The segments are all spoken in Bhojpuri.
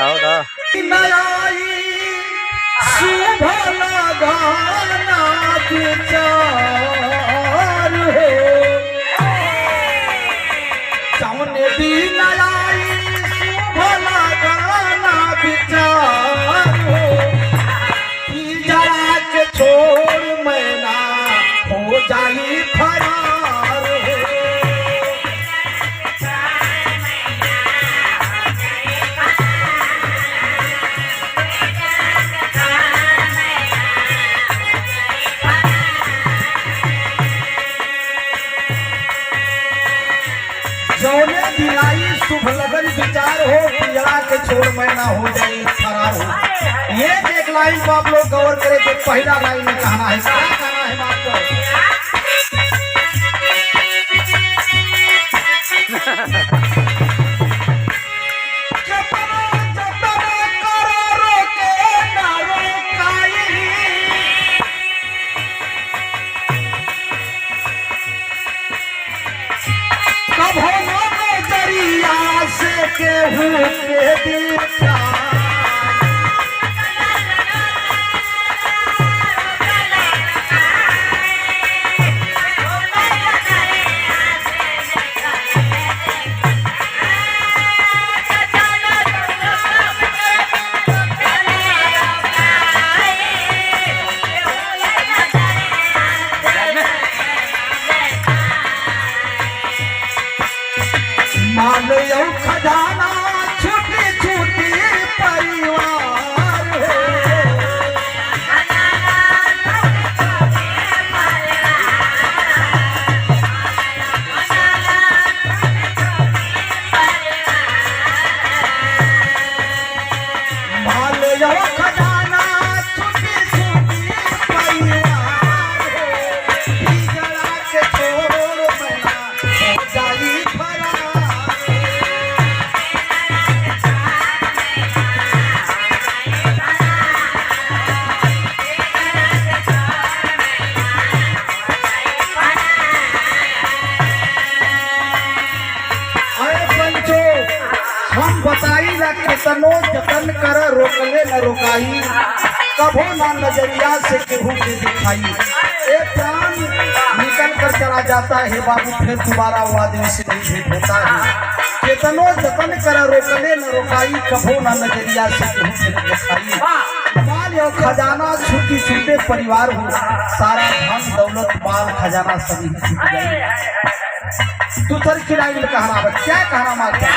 ಹೌದಾ शुभ लगाना विचार हो जौने दिन आई शुभ लगाना विचार हो कि जरा के छोड़ मैना हो जाई फरार हो जौने दिलाई शुभ लगन विचार हो पिजड़ा के छोड़ मैना हो जाए फरार हो। ये एक लाइन को आप लोग गौर करें कि पहला लाइन में कहना है क्या कहना है आपको केहू के दिशा मान लो खजाना छोटी छोटी परिवार हो मान लो खजाना छोटी छोटी परिवार हो जरा के छोड़ मैना हो जाई हम बताई ना कितनो जतन कर रोकले न रोकाई कभो ना नजरिया से केहू के दिखाई एक प्राण निकल कर चला जाता है बाबू फिर दोबारा वो आदमी से नहीं भेंट होता है कितनो जतन कर रोकले न रोकाई कभो ना नजरिया से केहू के दिखाई माल और खजाना छुट्टी छुट्टे परिवार हो सारा धन दौलत माल खजाना सभी छूट जाए। दूसर की लाइन में कहना क्या कहना मारता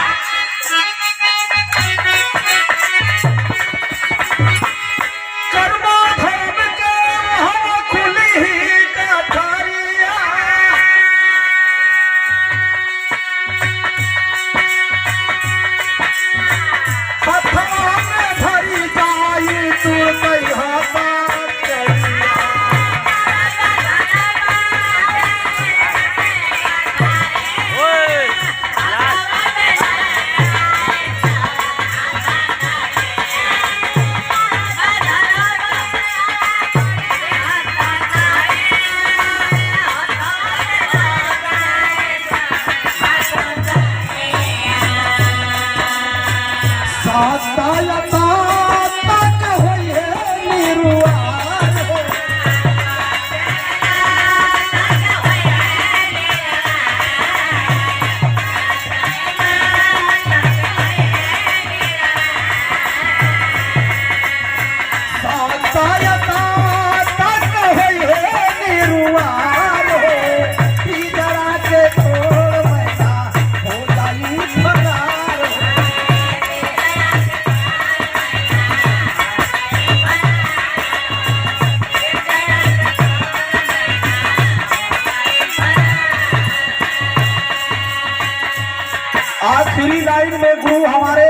आखिरी लाइन में गुरु हमारे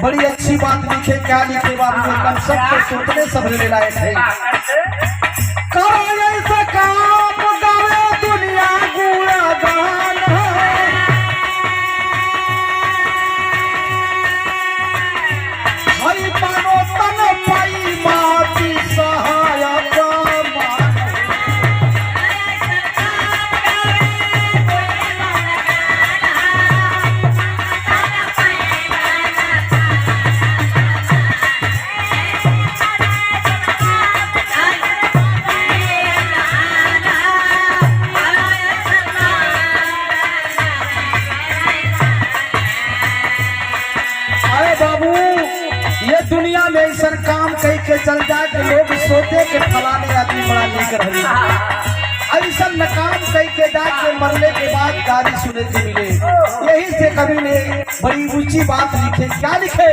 बड़ी अच्छी बात लिखे क्या लिखे बात एकदम सबको सुनने सबने लायक है काम गावे दुनिया गुणगान हरि मानो तन पाई माती सहायक बाबू ये दुनिया में ऐसा काम कई के चल जाए कि लोग सोचे के फलाने आदमी बड़ा नीक रही, ऐसा नकाम कई के जाके मरने के बाद गाली सुने के मिले। यही से कवि ने बड़ी ऊंची बात लिखे। क्या लिखे?